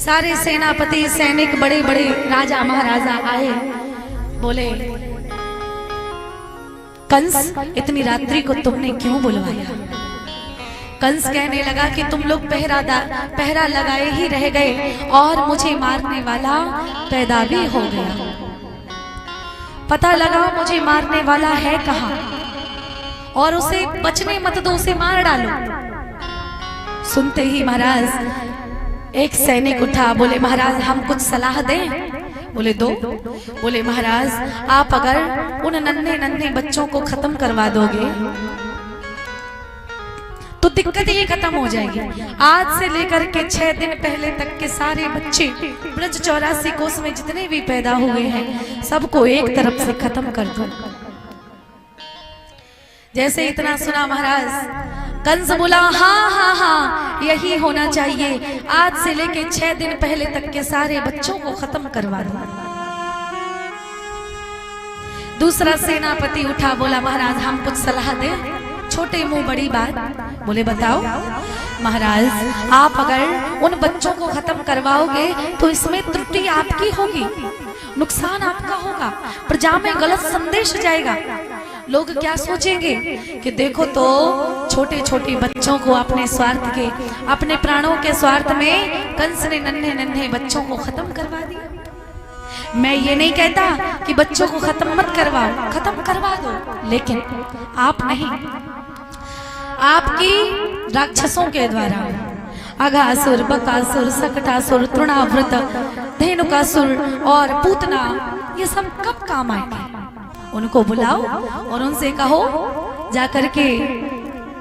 सारे सेनापति सैनिक बड़े बड़े राजा महाराजा आए, बोले कंस इतनी रात्रि को तुमने क्यों बुलवाया? कंस कहने लगा कि तुम लोग पहरा लगाए ही रह गए और मुझे मारने वाला पैदा भी हो गया। पता लगाओ मुझे मारने वाला है कहाँ और उसे बचने मत दो, उसे मार डालो। सुनते ही महाराज एक सैनिक उठा, बोले महाराज हम कुछ सलाह दें? बोले दो। बोले महाराज आप अगर उन नन्हे नन्हे बच्चों को खत्म करवा दोगे तो दिक्कत ये खत्म हो जाएगी। आज से लेकर के 6 दिन पहले तक के सारे बच्चे ब्रज 84 कोस में जितने भी पैदा हुए हैं सबको एक तरफ से खत्म कर दो। जैसे इतना सुना महाराज कंस बोला हाँ हाँ हाँ यही होना चाहिए, आज से लेके 6 दिन पहले तक के सारे बच्चों को खत्म करवा दो। दूसरा सेनापति उठा, बोला महाराज हम कुछ सलाह दें? छोटे मुंह बड़ी बात। बोले बताओ। महाराज आप अगर उन बच्चों को खत्म करवाओगे तो इसमें त्रुटि आपकी होगी, नुकसान आपका होगा, प्रजा में गलत संदेश जाएगा। लोग क्या सोचेंगे कि देखो तो छोटे छोटे बच्चों को अपने स्वार्थ के, अपने प्राणों के स्वार्थ में कंस ने नन्हे नन्हे बच्चों को खत्म करवा दिया। मैं ये नहीं कहता कि बच्चों को खत्म मत करवाओ, खत्म करवा दो, लेकिन आप नहीं, आपकी राक्षसों के द्वारा अघासुर, बकासुर, सकटासुर, तृणावृत, धेनुकासुर और पूतना ये सब कब काम आएंगे? उनको बुलाओ और उनसे कहो जाकर के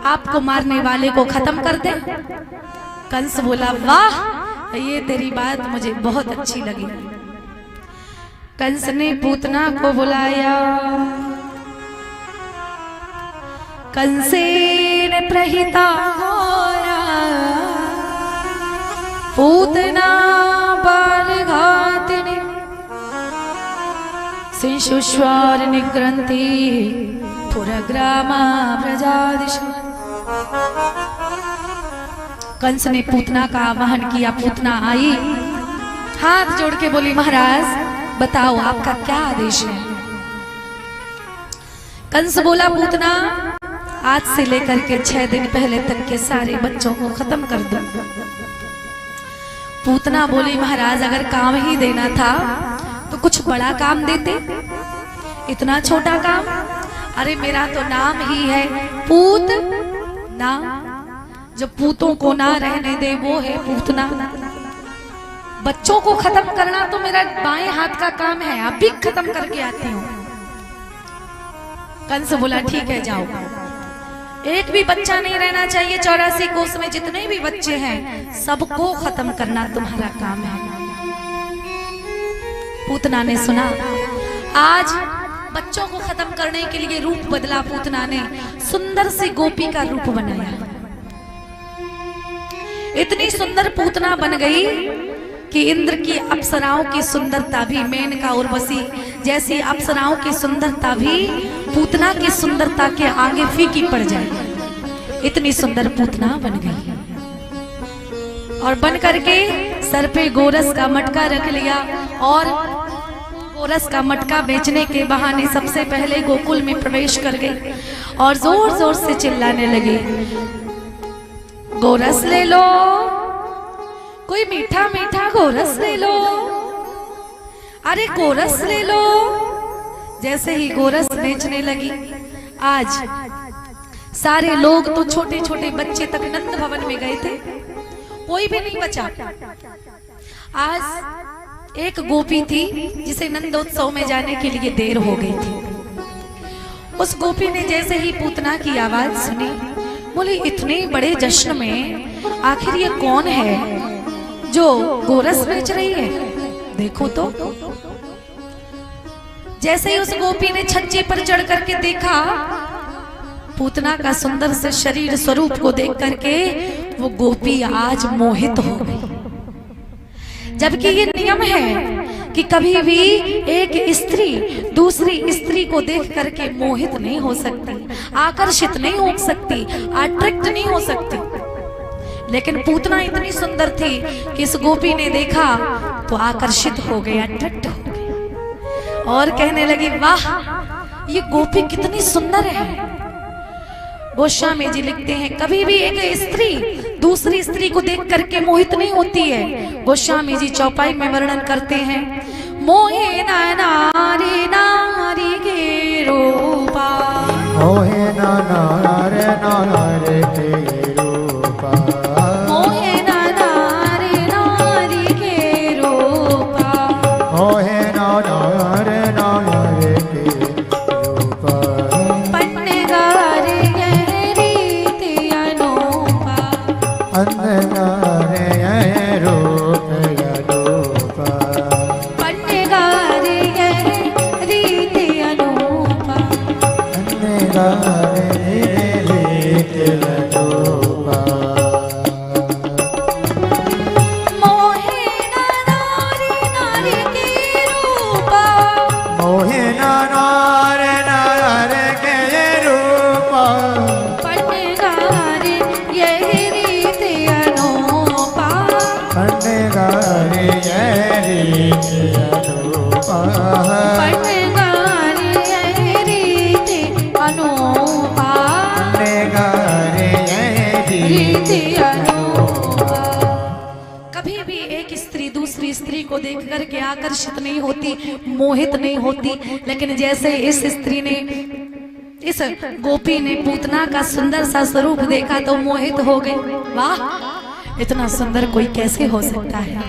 आपको मारने वाले को खत्म कर दे। कंस बोला वाह ये तेरी बात मुझे बहुत अच्छी लगी। कंस ने पूतना को बुलाया। कंसेन प्रहिता घोरा पूतना बालघातिनी शिशुश्वार निग्रंथि पुरग्रामा व्रजादिशु। कंस ने पूतना का आवाहन किया। पूतना आई, हाथ जोड़ के बोली महाराज बताओ आपका क्या आदेश है? कंस बोला पूतना आज से लेकर के 6 दिन पहले तक के सारे बच्चों को खत्म कर दो। पूतना बोली महाराज अगर काम ही देना था तो कुछ बड़ा काम देते, इतना छोटा काम? अरे मेरा तो नाम ही है पूत ना, जो पूतों को ना रहने दे वो है पूतना। बच्चों को खत्म करना तो मेरा बाएं हाथ का काम है, अभी खत्म करके आती हूँ। कंस बोला ठीक है जाओ, एक भी बच्चा नहीं रहना चाहिए 84 कोस में जितने भी बच्चे हैं सबको खत्म करना तुम्हारा काम है। पूतना ने सुना, आज बच्चों को खत्म करने के लिए रूप बदला। पूतना ने सुंदर सी गोपी का रूप बनाया। इतनी सुंदर पूतना बन गई कि इंद्र की अप्सराओं की सुंदरता भी, मेनका उर्वशी जैसी अप्सराओं की सुंदरता भी पूतना की सुंदरता के आगे फीकी पड़ जाए। इतनी सुंदर पूतना बन गई और बन करके सर पे गोरस का मटका रख लिया और गोरस का मटका बेचने के बहाने सबसे पहले गोकुल में प्रवेश कर गई और जोर जोर से चिल्लाने लगी, गोरस ले लो, कोई मीठा मीठा गोरस ले लो, अरे गोरस ले लो। जैसे ही गोरस बेचने लगी, आज सारे लोग तो छोटे छोटे बच्चे तक नंद भवन में गए थे, कोई भी नहीं बचा। आज एक गोपी थी जिसे नंदोत्सव में जाने के लिए देर हो गई थी। उस गोपी ने जैसे ही पूतना की आवाज सुनी, बोली इतने बड़े जश्न में आखिर ये कौन है जो गोरस बेच रही है, देखो तो। जैसे ही उस गोपी ने छज्जे पर चढ़ करके देखा, पूतना का सुंदर से शरीर स्वरूप को देख करके वो गोपी आज मोहित हो गई। जबकि ये नियम है कि कभी भी एक स्त्री दूसरी स्त्री को देख करके मोहित नहीं हो सकती, आकर्षित नहीं हो सकती, अट्रैक्ट नहीं हो सकती। लेकिन पूतना इतनी सुंदर थी कि इस गोपी ने देखा तो आकर्षित हो गया, अट्रैक्ट हो गया और कहने लगी, वाह ये गोपी कितनी सुंदर है। गोस्वामी जी लिखते हैं, कभी भी एक स्त्री दूसरी स्त्री को देख करके मोहित नहीं होती है। गोस्वामी जी चौपाई में वर्णन करते हैं, मोहे ना नारी नारी के रूपा, मोहे ना नारे नारे के रूपा, मोहे ना नारी नारी के रूपा, मोहे ना नारे नारे के रूपा, पन्नेगारे यह रीति अनूपा, अन्नगारे यह रूप अनूपा, पन्नेगारे यह रीति अनूपा, अन्नगारे रीत अनूपा, मोहे ना नारी नारी के रूपा, मोहे ना नारे नारे के रूपा, पन्नेगारे यह रीति अनूपा, अन्नगारे यह रीत अनूपा, पन्नेगारे यह रीति अनूपा, अन्नगारे यह रीति अनूपा। कभी भी एक स्त्री दूसरी स्त्री को देख करके आकर्षित नहीं होती, मोहित नहीं होती, लेकिन जैसे इस स्त्री ने, इस गोपी ने पूतना का सुंदर सा स्वरूप देखा तो मोहित हो गई। वाह इतना सुंदर कोई कैसे हो सकता है,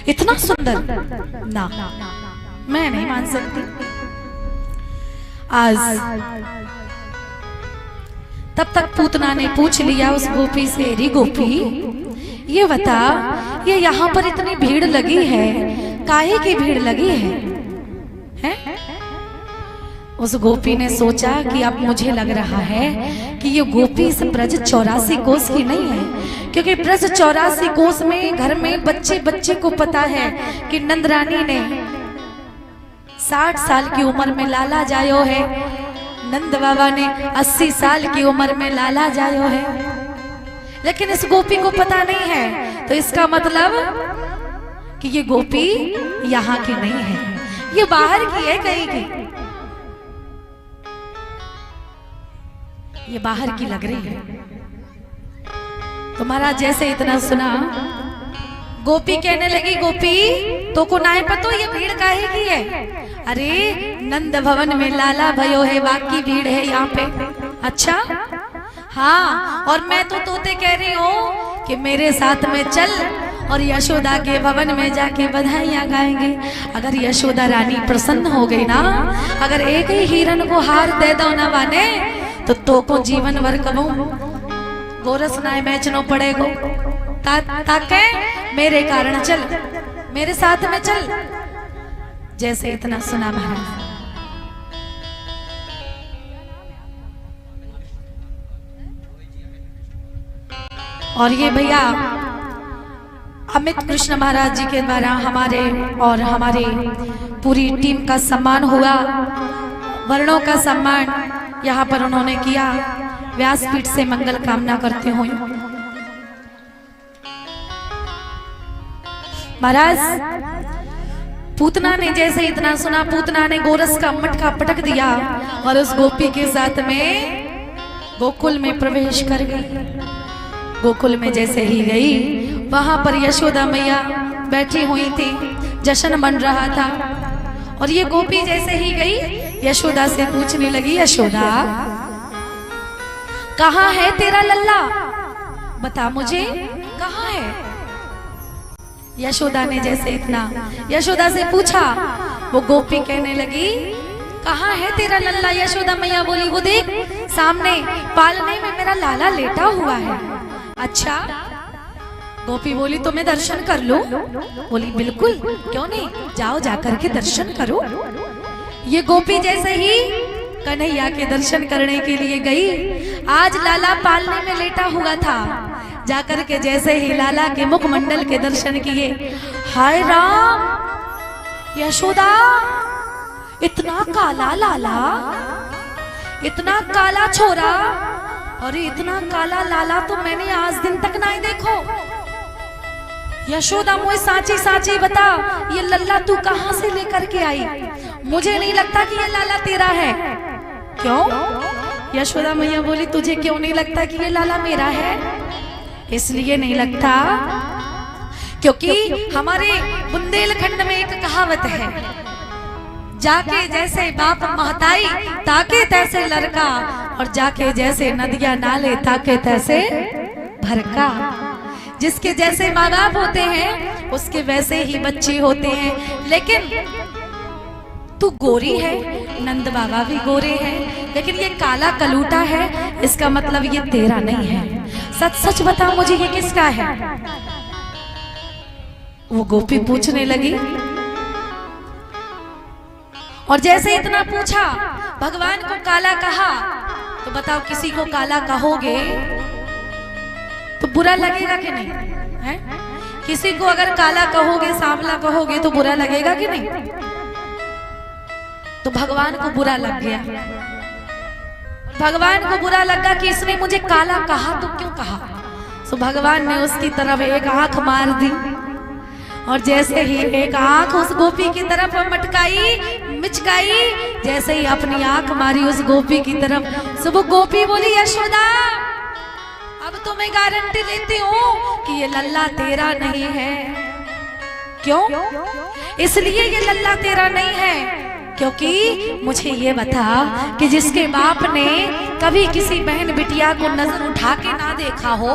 इतना सुंदर ना, मैं नहीं मान सकती। आज तब तक पूतना ने पूछ लिया उस गोपी से, री गोपी ये बता, ये यहाँ पर इतनी भीड़ लगी है, काहे की भीड़ लगी है, हैं? उस गोपी ने सोचा कि अब मुझे लग रहा है कि ये गोपी इस ब्रज 84 कोस की नहीं है, क्योंकि ब्रज 84 कोस में घर में बच्चे बच्चे को पता है कि नंद रानी ने 60 साल की उम्र में लाला जायो है, नंद बाबा ने 80 साल की उम्र में लाला जायो है, लेकिन इस गोपी को पता नहीं है। तो इसका मतलब कि ये गोपी यहाँ की नहीं है, ये बाहर की है, कहीं की, ये बाहर की लग रही है। तो महाराज जैसे इतना सुना, गोपी कहने लगी, गोपी तो को नाय पतो ये भीड़ काहे की है? अरे नंद भवन में लाला भयो है, बाकी भीड़ है यहाँ पे। अच्छा हाँ, और मैं तो तोते कह रही हूँ कि मेरे साथ में चल और यशोदा के भवन में जाके बधाइयाँ गाएंगे। अगर यशोदा रानी प्रसन्न हो गई ना, अगर एक ही हिरन को हार दे दो ना वाने, तो को जीवन भर कबू गोरस नाय बेचनो पड़ेगो। ताके मेरे कारण चल, मेरे साथ में चल। जैसे इतना सुना महाराज, और ये भैया अमित कृष्ण महाराज जी के द्वारा हमारे और हमारी पूरी टीम का सम्मान हुआ, वर्णों का सम्मान यहाँ पर उन्होंने किया। व्यासपीठ से मंगल कामना करते हुए महाराज, पूतना ने जैसे इतना सुना, पूतना ने गोरस का मटका पटक दिया और उस गोपी के साथ में गोकुल में प्रवेश कर गई। गोकुल में जैसे ही गई, वहां पर यशोदा मैया बैठी हुई थी, जश्न बन रहा था। और ये गोपी जैसे ही गई, यशोदा से पूछने लगी, यशोदा कहाँ है तेरा लल्ला, बता मुझे कहाँ है। यशोदा ने जैसे इतना यशोदा से पूछा, वो गोपी कहने लगी, कहाँ है तेरा लल्ला। यशोदा मैया बोली, वो देख सामने पालने में मेरा लाला लेटा हुआ है। अच्छा, गोपी बोली तो मैं दर्शन कर लूं। बोली बिल्कुल, क्यों नहीं, जाओ जाकर के दर्शन करो। ये गोपी जैसे ही कन्हैया के दर्शन करने के लिए गई, आज लाला पालने में लेटा हुआ था। जाकर के जैसे ही लाला के मुखमंडल के दर्शन किए, हाय राम, यशोदा इतना काला लाला, इतना काला छोरा, अरे इतना काला लाला तो मैंने आज दिन तक नहीं देखो। यशोदा मोए साची साची बता, ये लल्ला तू कहां से लेकर के आई? मुझे नहीं लगता कि ये लाला तेरा है। क्यों? यशोदा मैया बोली तुझे क्यों नहीं लगता कि ये लाला मेरा है? इसलिए नहीं लगता क्योंकि हमारे बुंदेलखंड में एक कहावत है, जाके जैसे बाप महताई ताके तैसे लड़का, और जाके जैसे नदियां नाले ताके तैसे भरका। जिसके जैसे माँ बाप होते हैं उसके वैसे ही बच्चे होते हैं। लेकिन तू गोरी है, नंद बाबा भी गोरे हैं, लेकिन ये काला कलूटा है, इसका मतलब ये तेरा नहीं है। सच सच बता मुझे ये किसका है? वो गोपी पूछने लगी। और जैसे इतना पूछा, भगवान को काला कहा, तो बताओ किसी को काला कहोगे तो बुरा लगेगा कि नहीं है? किसी को अगर काला कहोगे, सांवला कहोगे तो बुरा लगेगा कि नहीं? तो भगवान को बुरा लग गया। भगवान को बुरा लगा कि इसने मुझे काला कहा तो क्यों कहा। तो भगवान ने उसकी तरफ एक आंख मार दी, और जैसे ही एक आंख उस गोपी की तरफ मटकाई, मिचकाई, जैसे ही अपनी आंख मारी उस गोपी की तरफ, तो वो गोपी बोली यशोदा अब तो मैं गारंटी लेती हूँ कि ये लल्ला तेरा नहीं है। क्यों? इसलिए ये लल्ला तेरा नहीं है क्योंकि मुझे ये बता कि जिसके बाप ने कभी किसी बहन बिटिया को नजर उठा के ना देखा हो,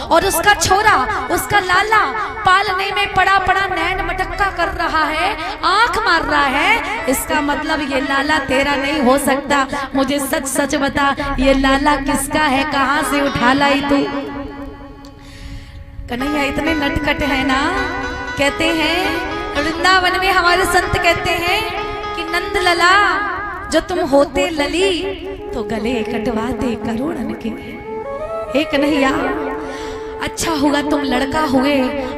और उसका छोरा, उसका लाला पालने में पड़ा पड़ा नैन मटक्का कर रहा है, आंख मार रहा है, इसका मतलब ये लाला तेरा नहीं हो सकता। मुझे सच सच बता ये लाला किसका है? कहां से उठा लाई तू? कन्हैया इतने नटखट है ना। कहते हैं वृंदावन में हमारे संत कहते हैं कि नंद लला जो तुम होते लली तो गले कटवाते करोड़न के। हे कन्हैया अच्छा हुआ तुम लड़का हुए,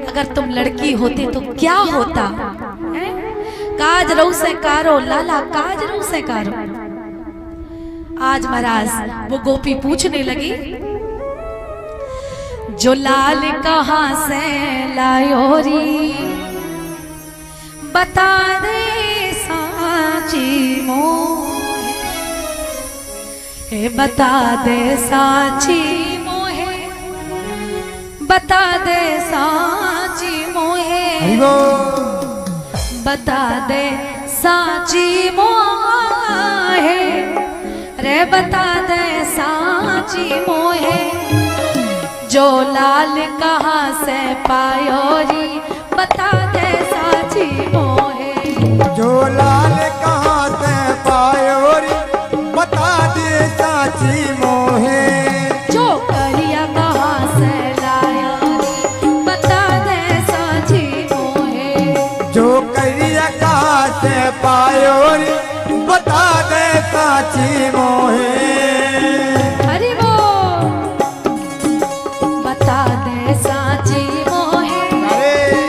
अगर तुम लड़की होते तो क्या होता है? काज रो से कारो लाला, काज रो से कारो। आज महाराज वो गोपी पूछने लगी जो लाल कहां से लायो री, बता दे साची मोहे, हे बता दे साची मोहे, बता दे साची मोहे, बता दे साची मोहे, रे बता दे साची मोहे, जो लाल कहाँ से पायो री, बता दे साची मोहे, जो लाल कहाँ से पायो री, बता दे साची मोहे, जो करिया कहाँ से लाया री, बता दे साची मोहे, जो करिया कहाँ से पायो री, बता दे साची मोहे। हरि वो बता दे साची मोहे,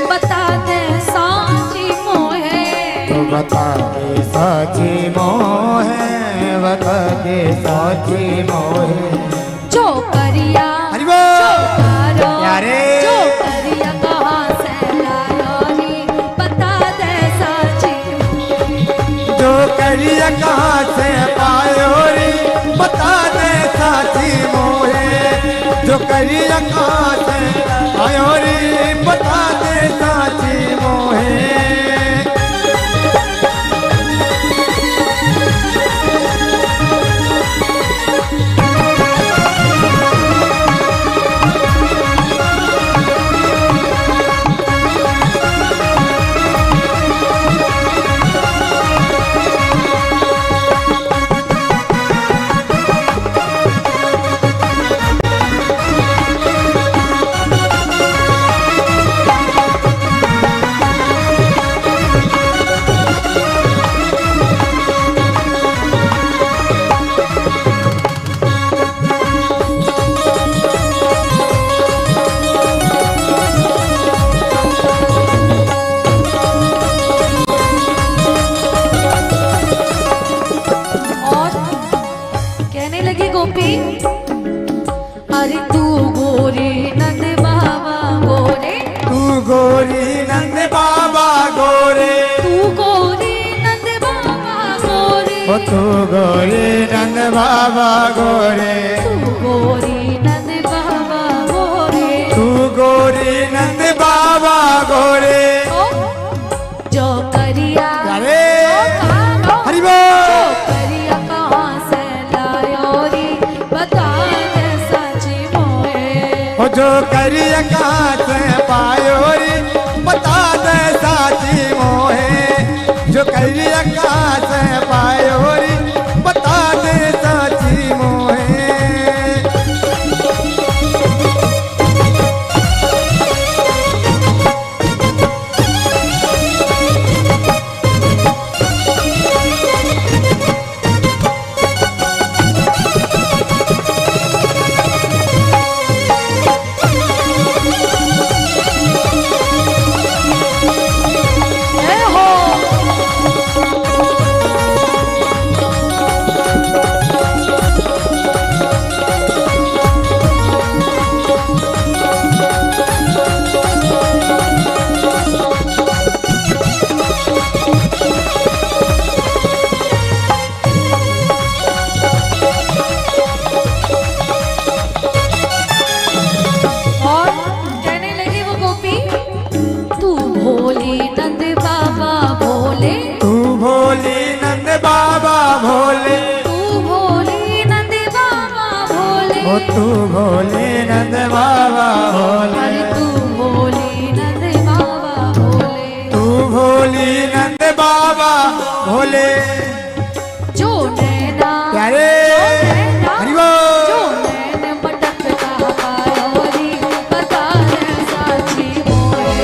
बता दे साची मोहे, बता दे साची मोहे, बता दे साची मोहे, जो करिया हरि वो कारो, यारे जो करिया कहाँ से लायो री, बता दे साची मोहे, जो करिया कहाँ से पायो री, बता दे साची मोहे, जो करिया कहाँ से पायो री, बता दे साची मोहे। नंद बाबा गोरे, तू गोरी नंद बाबा गोरे, ओ तू गोरी नंद बाबा गोरे, तू गोरी नंद बाबा गोरे, तू गोरी नंद बाबा गोरे। जो करिया अरे हरि जो बोल। करिया कहाँ से लायो रे बता दे सची मोए, ओ जो करिया कहाँ से पायो रे बता दे साची मोहे, जो करिया कहाँ से पायो रे बता दे साची मोहे। ए हो और कहने लगी वो गोपी, तू भोली नंद बाबा भोले, तू भोली नंद बाबा भोले, तू भोली नंद बाबा भोले, ओ तू भोली नंद बाबा भोले, अरे तू भोली नंद बाबा भोले, तू भोली नंद बाबा भोले। जो नैना प्यारे हरि बोल। जो नैन मटकता पायोरी बता दे साची मोए,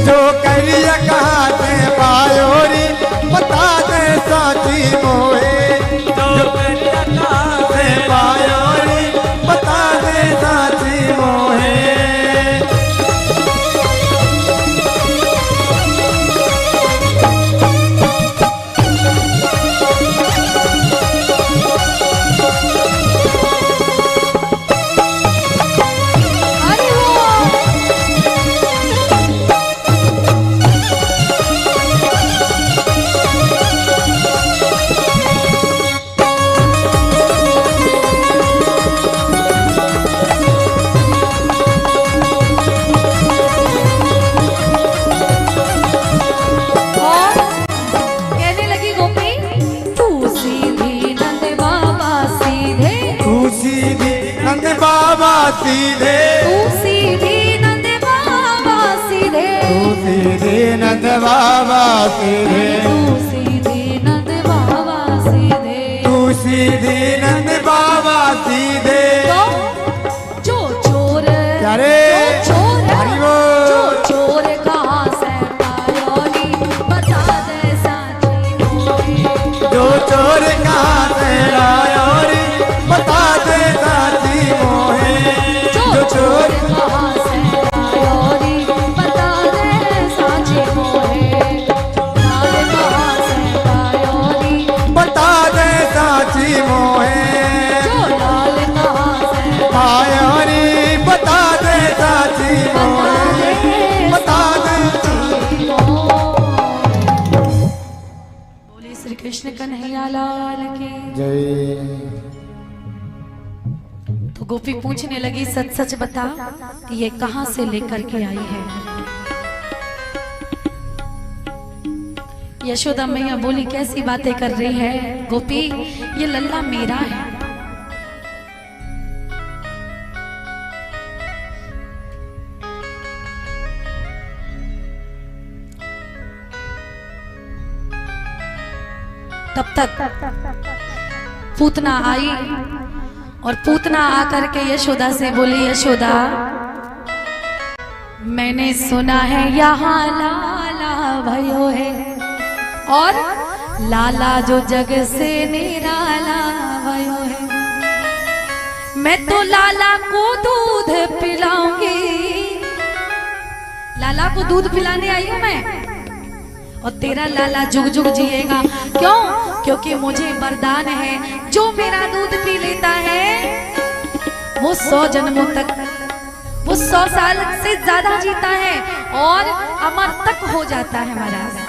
जो करिया कहाँ से पायो रे बता दे साची मोहे, जो करिया कहाँ से पायो रे बता दे साची मोहे। अरे वो और कहने लगी गोपी, तू सीधी नंद बाबा सीधे, तू सीधी नंद बाबा सीधे, तू सीधी नंद बाबा सीधे, तू सीधी नंद बाबा सीधे, तू सीधी नंद बाबा सीधे, तू सीधी नंद बाबा सीधे। तो जो चोर प्यारे जो चोर हरि बोल। जो चोर कहाँ से पायो नी बता दे साची मोए, जो चोर कहाँ से लायो रे बता दे साची मोहे, जो चोर कहाँ से लायो रे बता दे साची मोए, लाल कहाँ से लायो रे बता दे साची मोहे, जो लाल कहाँ से पायो रे बता दे साची मोहे, बता दे। बोले श्री कृष्ण कन्हैया लाल की। जय। तो गोपी पूछने लगी, सच सच बता कि ये कहां से लेकर के आई है। यशोदा मैया बोली, कैसी बातें कर रही है गोपी, ये लल्ला मेरा है। तब तक पूतना आई और पूतना आकर के यशोदा से बोली, यशोदा मैंने सुना है यहाँ लाला भयो है, और लाला जो जग से निराला भयो है। मैं तो लाला को दूध पिलाऊंगी, लाला को दूध पिलाने आई हूं मैं, और तेरा लाला जुग जुग जिएगा। क्यों? क्योंकि मुझे वरदान है, जो मेरा दूध पी लेता है वो 100 जन्मों तक, वो 100 साल से ज्यादा जीता है। और अमर तक हो जाता है महाराज।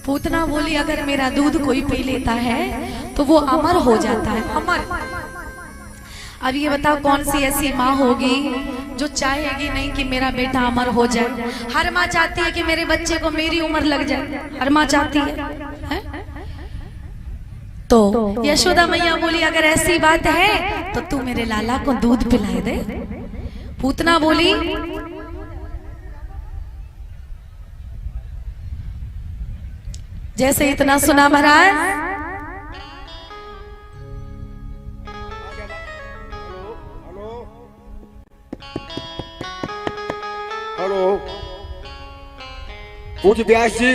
पूतना बोली अगर मेरा दूध कोई पी लेता है तो वो अमर हो जाता है, अमर। अब ये बताओ कौन सी ऐसी माँ होगी जो चाहेगी नहीं कि मेरा बेटा अमर हो जाए। हर माँ चाहती है कि मेरे बच्चे को मेरी उम्र लग जाए, हर माँ चाहती है? तो यशोदा मैया बोली अगर ऐसी बात है तो तू मेरे लाला को दूध पिलाए दे। पूतना बोली जैसे इतना सुना महाराज, हेलो, पूज्य व्यास जी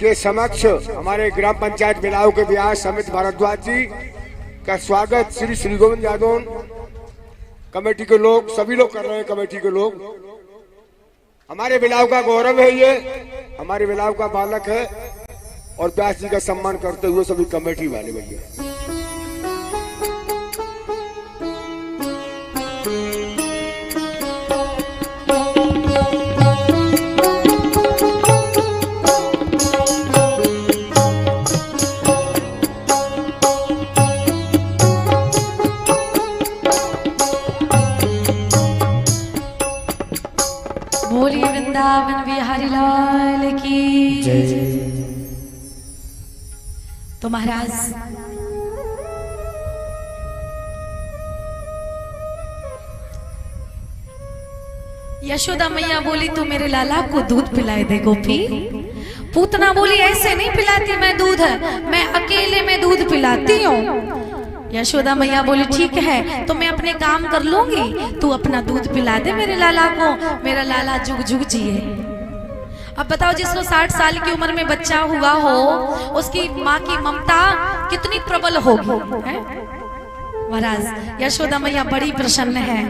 के समक्ष हमारे ग्राम पंचायत बिलाव के व्यास अमित भारद्वाज जी का स्वागत श्री श्री गोविंद यादव कमेटी के लोग, सभी लोग कर रहे हैं। कमेटी के लोग, हमारे बिलाव का गौरव है, ये हमारे बिलाव का बालक है और व्यास जी का सम्मान करते हुए सभी कमेटी वाले भैया। बोलिए वृंदावन बिहारी लाल की जय। तो महाराज यशोदा मैया बोली तू मेरे लाला को दूध पिलाए दे गोपी। पूतना बोली ऐसे नहीं पिलाती मैं दूध, मैं अकेले में दूध पिलाती हूँ। यशोदा मैया बोली ठीक है तो मैं अपने काम कर लूंगी, तू अपना दूध पिला दे मेरे लाला को, मेरा लाला जुग जुग जिए। अब बताओ जिसको 60 साल की उम्र में बच्चा हुआ हो उसकी माँ की ममता कितनी प्रबल होगी महाराज। यशोदा मैया बड़ी प्रसन्न है।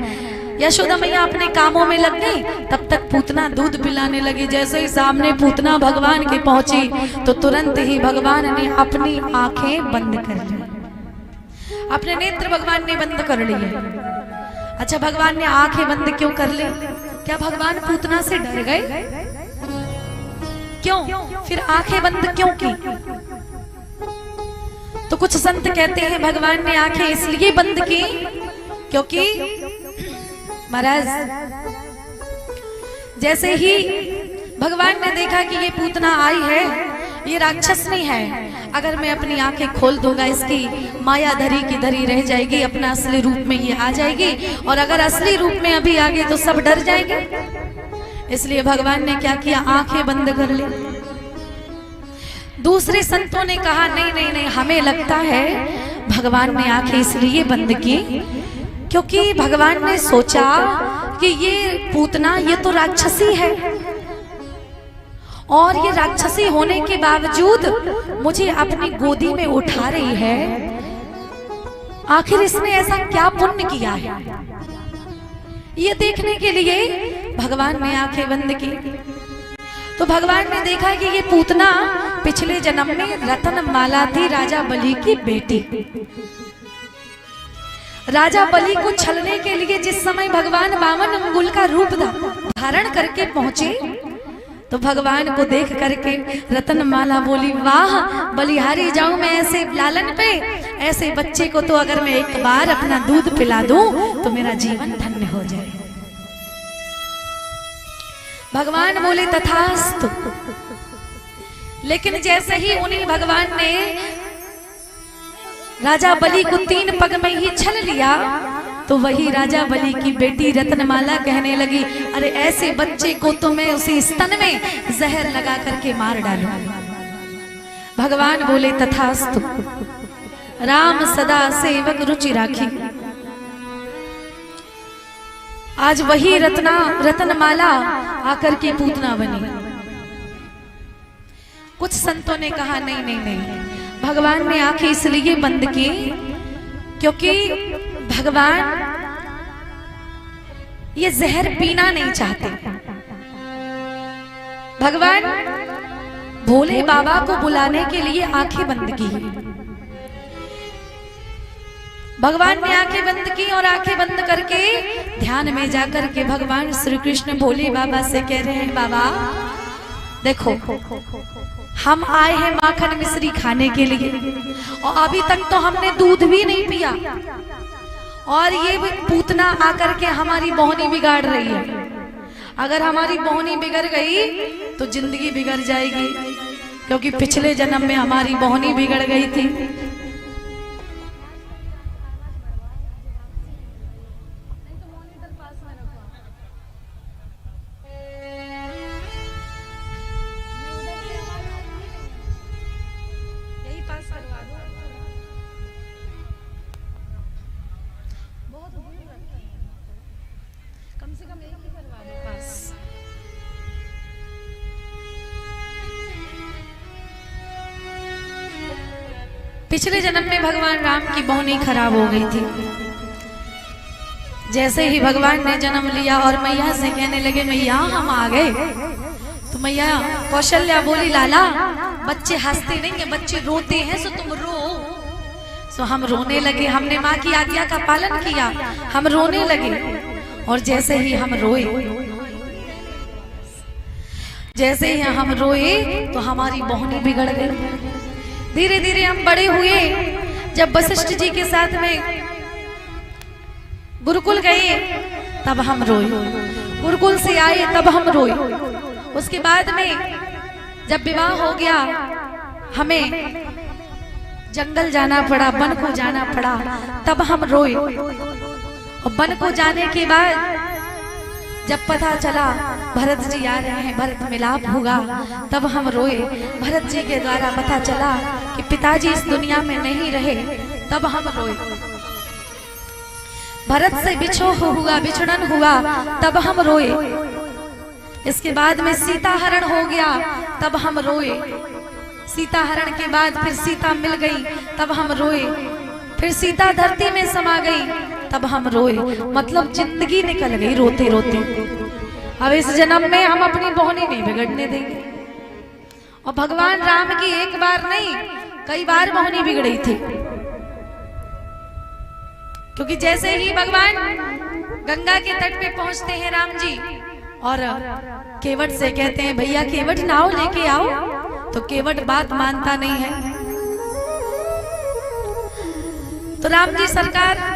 यशोदा मैया अपने कामों में लग गई, तब तक पूतना दूध पिलाने लगी। जैसे ही सामने पूतना भगवान के पहुंची तो तुरंत ही भगवान ने अपनी आंखें बंद कर ली, अपने नेत्र भगवान ने बंद कर लिए। अच्छा भगवान ने आंखें बंद क्यों कर ली? क्या भगवान पूतना से डर गए? क्यों फिर आंखें बंद क्यों की? तो कुछ संत कहते हैं भगवान ने आंखें इसलिए बंद की क्योंकि महाराज जैसे ही भगवान ने देखा कि ये पूतना आई है, ये राक्षस नहीं है, अगर मैं अपनी आंखें खोल दूंगा इसकी माया धरी की धरी रह जाएगी, अपना असली रूप में ये आ जाएगी, और अगर असली रूप में अभी आ गई तो सब डर जाएंगे। इसलिए भगवान ने क्या किया, आंखें बंद कर ली। दूसरे संतों ने कहा नहीं नहीं नहीं, हमें लगता है भगवान ने आंखें इसलिए बंद की क्योंकि भगवान ने सोचा कि ये पूतना ये तो राक्षसी है और ये राक्षसी होने के बावजूद मुझे अपनी गोदी में उठा रही है, आखिर इसने ऐसा क्या पुण्य किया है। ये देखने के लिए भगवान ने आंखें बंद की। तो भगवान ने देखा कि ये पूतना पिछले जन्म में रतन माला थी, राजा बलि की बेटी। राजा बलि को छलने के लिए जिस समय भगवान 52 अंगुल का रूप धारण करके पहुंचे तो भगवान को देख करके रतनमाला बोली वाह बलिहारी जाऊं मैं ऐसे लालन पे, ऐसे बच्चे को तो अगर मैं एक बार अपना दूध पिला दूं तो मेरा जीवन धन्य हो जाए। भगवान बोले तथास्तु। लेकिन जैसे ही उन्हीं भगवान ने राजा बलि को 3 पग में ही छल लिया तो वही राजा बलि की बेटी रत्नमाला कहने लगी अरे ऐसे बच्चे को तो मैं उसी स्तन में जहर लगा करके मार डालूं। भगवान बोले तथास्तु। राम सदा सेवक रुचि राखी। आज वही रत्नमाला आकर के पूतना बनी। कुछ संतों ने कहा नहीं नहीं नहीं, भगवान ने आंखें इसलिए बंद की क्योंकि भगवान ये जहर पीना नहीं चाहते। भगवान भोले बाबा को बुलाने के लिए आंखें बंद की। भगवान ने आंखें बंद की और आंखें बंद करके ध्यान में जाकर के भगवान श्री कृष्ण भोले बाबा से कह रहे हैं, बाबा देखो हम आए हैं माखन मिश्री खाने के लिए और अभी तक तो हमने दूध भी नहीं पिया और ये पूतना आकर के हमारी बोहनी बिगाड़ रही है। अगर हमारी बोहनी बिगड़ गई तो जिंदगी बिगड़ जाएगी, क्योंकि पिछले जन्म में हमारी बोहनी बिगड़ गई थी। पिछले जन्म में भगवान राम की बोहनी खराब हो गई थी। जैसे ही भगवान ने जन्म लिया और मैया से कहने लगे, मैया हम आ गए, तो मैया कौशल्या बोली, लाला बच्चे हंसते नहीं है, बच्चे रोते हैं, सो तुम रो। सो हम रोने लगे, हमने माँ की आज्ञा का पालन किया, हम रोने लगे। और जैसे ही हम रोए तो हमारी बोहनी बिगड़ गई। धीरे धीरे हम बड़े हुए। जब वशिष्ठ जी के साथ में गुरुकुल गए तब हम रोए, गुरुकुल से आए तब हम रोए। उसके बाद में जब विवाह हो गया हमें जंगल जाना पड़ा, वन को जाना पड़ा, तब हम रोए। और वन को जाने के बाद जब पता चला भरत जी आ रहे हैं, भरत मिलाप होगा, तब हम रोए। भरत जी के द्वारा पता चला कि पिताजी इस दुनिया में नहीं रहे, तब हम रोए। भरत से बिछड़न हुआ, तब हम रोए। इसके बाद में सीता हरण हो गया, तब हम रोए। सीता हरण के बाद फिर सीता मिल गई, तब हम रोए। फिर सीता धरती में समा गई, तब हम रोए। मतलब जिंदगी निकल गई रोते रोते। अब इस जन्म में हम अपनी बोहनी नहीं बिगड़ने देंगे। और भगवान राम की एक बार नहीं, कई बार बोहनी बिगड़ी थी। क्योंकि जैसे ही भगवान गंगा के तट पे पहुंचते हैं राम जी और केवट से कहते हैं, भैया केवट नाव लेके आओ, तो केवट बात मानता नहीं है। तो राम जी सरकार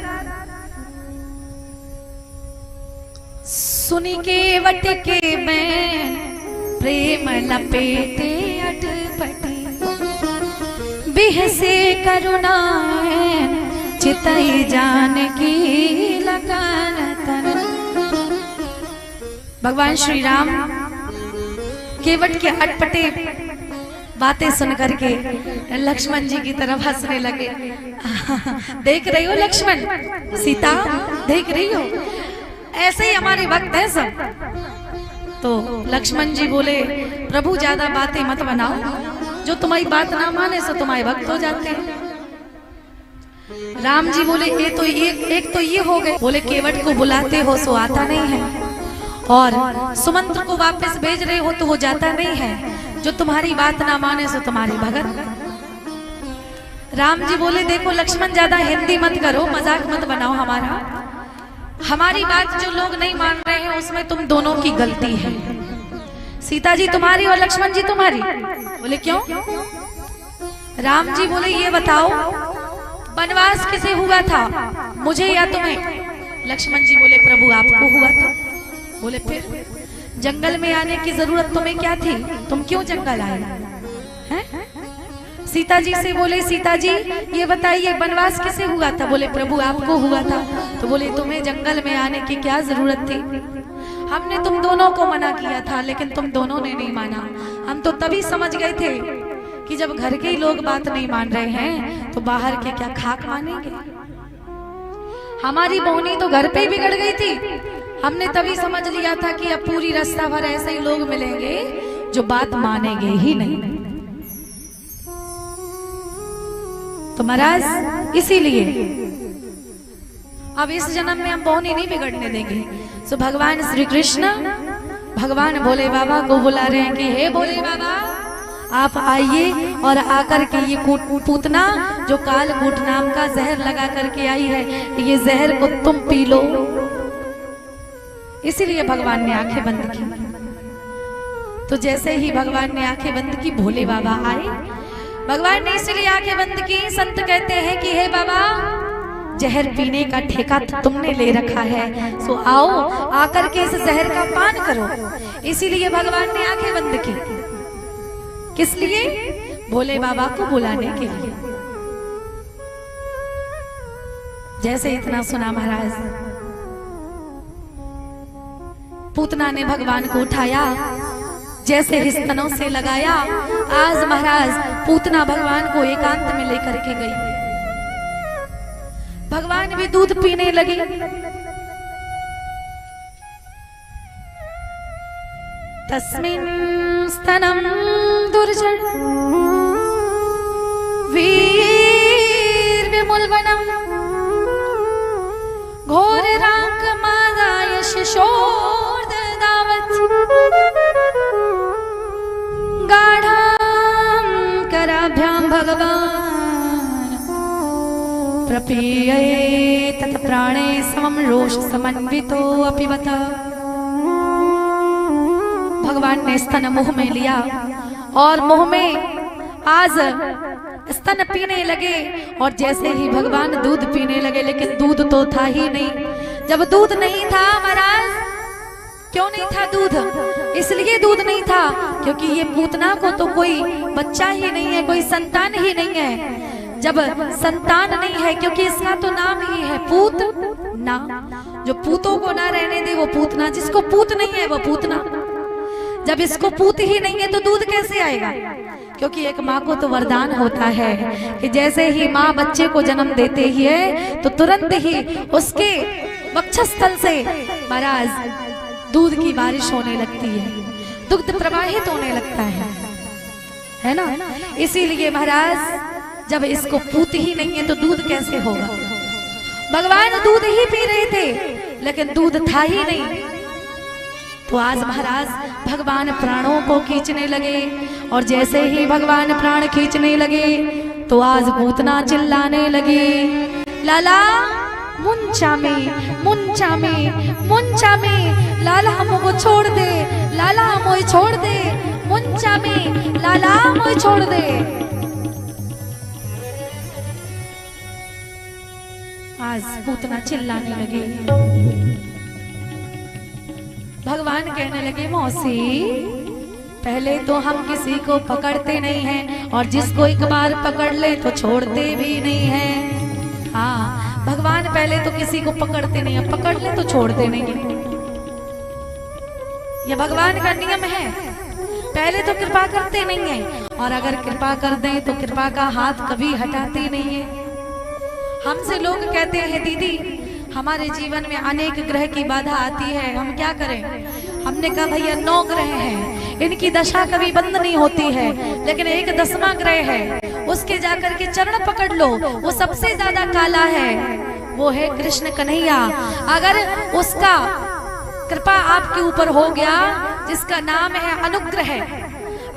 सुनी केवट के मैं प्रेम लपेटे अटपटी, बिहसे करुणाएं चितई जान की लगान तन। भगवान श्री राम केवट के अटपटे बातें सुन करके लक्ष्मण जी की तरफ हंसने लगे। देख रही हो लक्ष्मण, सीता देख रही हो, ऐसे ही हमारे भक्त है सब। तो लक्ष्मण जी बोले, प्रभु ज्यादा बातें मत बनाओ, जो तुम्हारी बात ना माने सो तुम्हारे भक्त हो जाते हैं। राम जी बोले, एक तो ये हो गए। बोले केवट को बुलाते हो सो आता नहीं है, और सुमंत्र को वापस भेज रहे हो तो वो जाता नहीं है। जो तुम्हारी बात ना माने सो तुम्हारी भगत। राम जी बोले, देखो लक्ष्मण ज्यादा हिंदी मत करो, मजाक मत बनाओ हमारा। हमारी बात जो लोग नहीं मान रहे हैं उसमें तुम दोनों की गलती है। सीता जी तुम्हारी और लक्ष्मण जी तुम्हारी। बोले क्यों? राम जी बोले, ये बताओ वनवास किसे हुआ था, मुझे या तुम्हें? लक्ष्मण जी बोले, प्रभु आपको हुआ था। बोले फिर जंगल में आने की जरूरत तुम्हें क्या थी, तुम क्यों जंगल आए हैं? सीता जी से बोले, सीता जी ये बताइए वनवास किसे हुआ था? बोले प्रभु आपको हुआ था। तो बोले तुम्हें जंगल में आने की क्या जरूरत थी? हमने तुम दोनों को मना किया था, लेकिन तुम दोनों ने नहीं माना। हम तो तभी समझ गए थे कि जब घर के ही लोग बात नहीं मान रहे हैं तो बाहर के क्या खाक मानेंगे। हमारी बोहनी तो घर पे ही बिगड़ गई थी। हमने तभी समझ लिया था कि अब पूरी रास्ता भर ऐसे ही लोग मिलेंगे जो बात मानेंगे ही नहीं। तो महाराज इसीलिए अब इस जन्म में हम बोहनी नहीं बिगड़ने देंगे। सो भगवान श्री कृष्ण भगवान भोले बाबा को बुला रहे हैं कि हे भोले बाबा, आप आइए और आकर के ये पूतना जो कालकूट नाम का जहर लगा करके आई है, ये जहर को तुम पी लो। इसीलिए भगवान ने आंखें बंद की। तो जैसे ही भगवान ने आंखें बंद की, भोले बाबा आए। भगवान ने इसलिए आंखें बंद की, संत कहते हैं कि हे बाबा, जहर पीने का ठेका तो तुमने ले रखा है, सो आओ आकर के इस जहर का पान करो। इसीलिए भगवान ने आंखें बंद की। किस लिए? भोले बाबा को बुलाने के लिए। जैसे इतना सुना महाराज, पूतना ने भगवान को उठाया, जैसे ही स्तनों से लगाया। आज महाराज पूतना भगवान को एकांत में लेकर के गई। भगवान भी दूध पीने लगे। तस्मिन् स्तनं दुर्जन वीर विमुल्बनं घोर रांक मादाय शिशोर्ददावत् गाढ़ां कराभ्यां भगवान् प्रपीयते तत् प्राणे समं रोष समन्वितो अपिवत। भगवान ने स्तन मुंह में लिया और मुंह में आज स्तन पीने लगे। और जैसे ही भगवान दूध पीने लगे, लेकिन दूध तो था ही नहीं। जब दूध नहीं था महाराज, क्यों नहीं था दूध? इसलिए दूध नहीं था क्योंकि ये पूतना को तो कोई बच्चा ही नहीं है, कोई संतान ही नहीं है। जब संतान नहीं है, क्योंकि इसका तो नाम ही है पूत ना। जो पूतों को ना रहने दे वो पूतना, जिसको पूत नहीं है वो पूतना। जब इसको पूत ही नहीं है तो दूध कैसे आएगा? क्योंकि एक माँ को तो वरदान होता है कि जैसे ही माँ बच्चे को जन्म देते ही है तो तुरंत ही उसके वक्षस्थल से महाराज दूध की बारिश होने लगती है, दुग्ध प्रवाहित होने लगता है ना। इसीलिए महाराज जब इसको पूत ही नहीं है तो दूध कैसे होगा? भगवान दूध ही पी रहे थे लेकिन दूध था ही नहीं। तो आज महाराज भगवान प्राणों को खींचने लगे। और जैसे ही भगवान प्राण खींचने लगे तो आज पूतना चिल्लाने लगी, लाला मुंचा में, मुंचा में, मुंचा में, लाला हमको छोड़ दे, लाला मोय छोड़ दे, मुंचा में, लाला मोय छोड़ दे। आज पूतना चिल्लाने लगे। भगवान कहने लगे, मौसी पहले तो हम किसी को पकड़ते नहीं हैं और जिसको एक बार पकड़ ले तो छोड़ते भी नहीं हैं। हाँ, भगवान पहले तो किसी को पकड़ते नहीं है, पकड़ ले तो छोड़ते नहीं है। ये भगवान का नियम है। पहले तो कृपा करते नहीं है और अगर कृपा कर दें तो कृपा का हाथ कभी हटाते नहीं है। हमसे लोग कहते हैं, दीदी हमारे जीवन में अनेक ग्रह की बाधा आती है, हम क्या करें? हमने कहा भैया 9 ग्रह हैं, इनकी दशा कभी बंद नहीं होती है, लेकिन एक 10वां ग्रह है, उसके जाकर के चरण पकड़ लो, वो सबसे ज्यादा काला है, वो है कृष्ण कन्हैया। अगर उसका कृपा आपके ऊपर हो गया, जिसका नाम है अनुग्रह,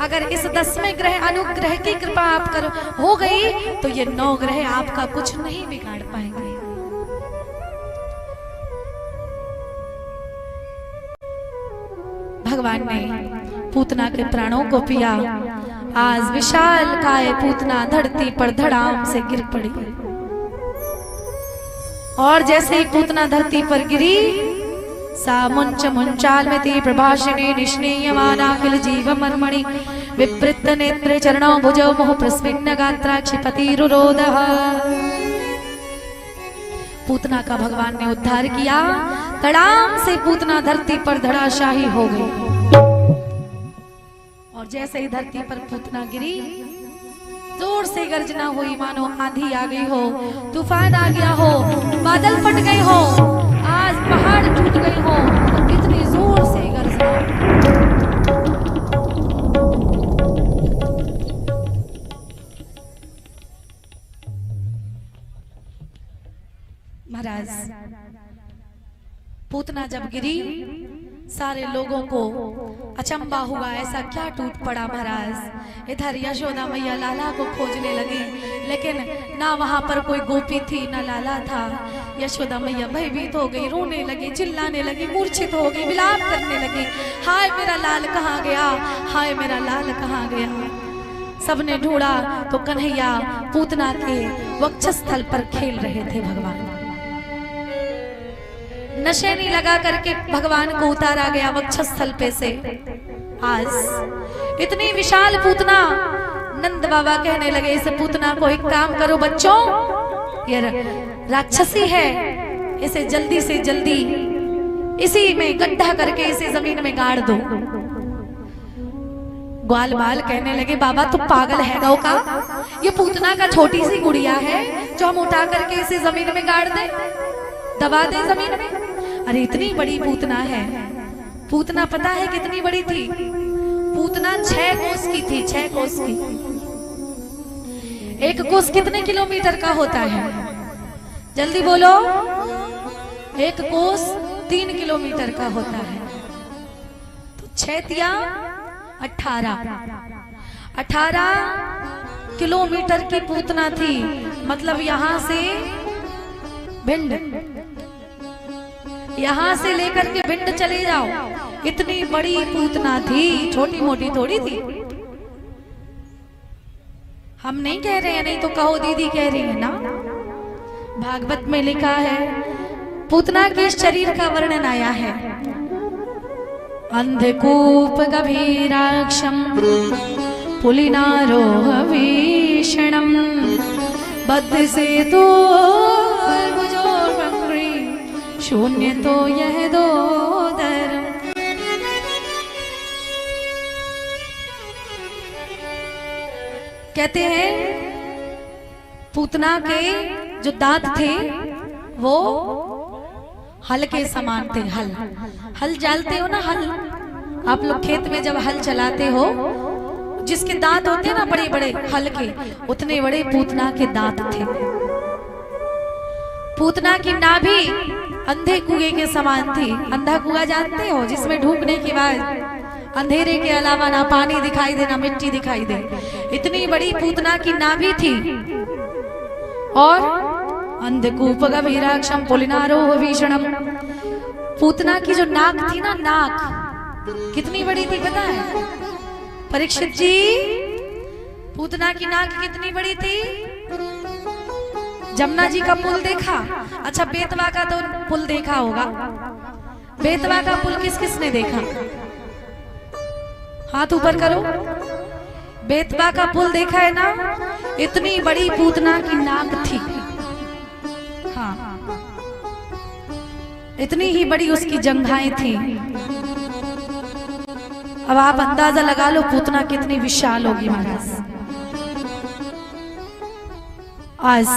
अगर इस 10वें ग्रह अनुग्रह की कृपा आप कर हो गई तो ये 9 ग्रह आपका कुछ नहीं बिगाड़ पाएंगे। भगवान ने पूतना के प्राणों को पिया। आज विशाल काय पूतना धरती पर धड़ाम से गिर पड़ी। और जैसे ही पूतना धरती पर गिरी, सा मुंच मुंचाल में ती प्रभाषिणी निष्णीयमाना किल जीव मर्मणि विपृत नेत्र चरणों भुजौ मोह प्रस्मिन्न गात्रा क्षिपतिरुरोधः। पूतना का भगवान ने उद्धार किया। तड़ाम से पूतना धरती पर धड़ाशाही हो गई। और जैसे ही धरती पर पूतना गिरी, जोर से गर्जना हुई, मानो आंधी आ गई हो, तूफान आ गया हो, बादल फट गए हो, आज पहाड़ टूट गए हो, इतनी जोर से गर्जना। महाराज पूतना जब गिरी सारे लोगों को अचंबा हुआ, ऐसा क्या टूट पड़ा महाराज। इधर यशोदा मैया लाला को खोजने लगी, लेकिन ना वहां पर कोई गोपी थी ना लाला था। यशोदा मैया भयभीत हो गई, रोने लगी, चिल्लाने लगी, मूर्छित हो गई, विलाप करने लगी, हाय मेरा लाल कहाँ गया, हाय मेरा लाल कहाँ गया। सबने ढूंढा तो कन्हैया पूतना के वक्षस्थल पर खेल रहे थे। भगवान नशेनी लगा करके भगवान को उतारा गया वक्षस्थल पे से। आज इतनी विशाल पूतना, नंद बाबा कहने लगे इस पूतना को एक काम करो बच्चों, ये राक्षसी है, इसे जल्दी से जल्दी इसी में गड्ढा करके इसे जमीन में गाड़ दो। ग्वाल बाल कहने लगे बाबा तुम पागल है गौ का, ये पूतना का छोटी सी गुड़िया है जो हम उठा करके इसे जमीन में गाड़ दे, दबा दे जमीन में। अरे इतनी बड़ी पूतना है। पूतना पता है कितनी बड़ी थी? पूतना 6 कोस की थी, 6 कोस की। एक कोस कितने किलोमीटर का होता है? जल्दी बोलो। एक कोस 3 किलोमीटर का होता है, तो 6 तिया 18 किलोमीटर की पूतना थी। मतलब यहां से भिंड, यहां से लेकर के भिंड चले जाओ, इतनी बड़ी पूतना थी, छोटी मोटी थोड़ी थी। हम नहीं कह रहे हैं, नहीं तो कहो दीदी कह रही है ना। भागवत में लिखा है, पूतना के शरीर का वर्णन आया है। अंधकूप गभीराक्षम पुलिनारोह भीषणम बद्ध से तो शून्य तो यह दो दर। कहते हैं पूतना के जो दांत थे वो हल के समान थे। हल जालते हो ना, हल आप लोग खेत में जब हल चलाते हो, जिसके दांत होते हैं ना बड़े बड़े हल के, उतने बड़े पूतना के दांत थे। पूतना की नाभि अंधे कुएं के समान थी। अंधा कुआं जानते हो, जिसमें ढूंढने के बाद अंधेरे के अलावा ना पानी दिखाई दे ना मिट्टी दिखाई दे। इतनी बड़ी पूतना की नाभि थी। और अंधकूप गभीराक्षम पुलिनारोह भीषणम, पूतना की जो नाक थी ना, नाक कितनी बड़ी थी पता है परीक्षित जी? पूतना की नाक कितनी बड़ी थी? जमुना जी का पुल देखा? अच्छा, बेतवा का तो पुल देखा होगा। बेतवा का पुल किस किस ने देखा? हाथ ऊपर करो। बेतवा का पुल देखा है ना? इतनी बड़ी पूतना की नाक थी। हाँ, इतनी ही बड़ी उसकी जंघाएं थी। अब आप अंदाजा लगा लो पूतना कितनी विशाल होगी महाराज। आज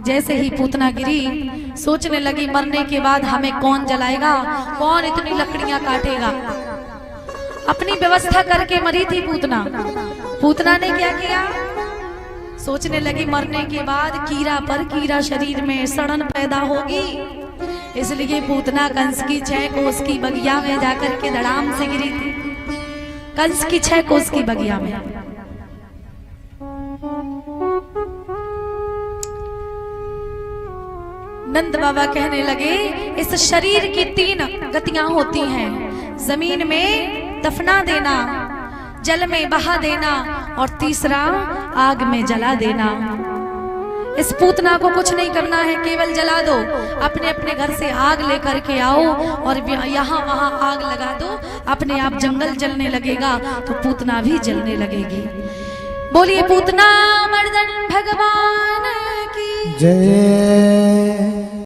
जैसे ही पूतना गिरी, सोचने लगी मरने के बाद हमें कौन जलाएगा, कौन इतनी लकड़ियां काटेगा। अपनी व्यवस्था करके मरी थी पूतना। पूतना ने क्या किया? सोचने लगी मरने के बाद कीड़ा पर कीड़ा शरीर में सड़न पैदा होगी, इसलिए पूतना कंस की 6 कोस की बगिया में जाकर के धड़ाम से गिरी थी। कंस की 6 कोस की बगिया में। नंद बाबा कहने लगे इस शरीर की 3 गतियां होती हैं। जमीन में दफना देना, जल में बहा देना और तीसरा आग में जला देना। इस पूतना को कुछ नहीं करना है, केवल जला दो। अपने अपने घर से आग लेकर के आओ और यहाँ वहाँ आग लगा दो, अपने आप जंगल जलने लगेगा तो पूतना भी जलने लगेगी। बोलिए पूतना मर्दन भगवान की जय।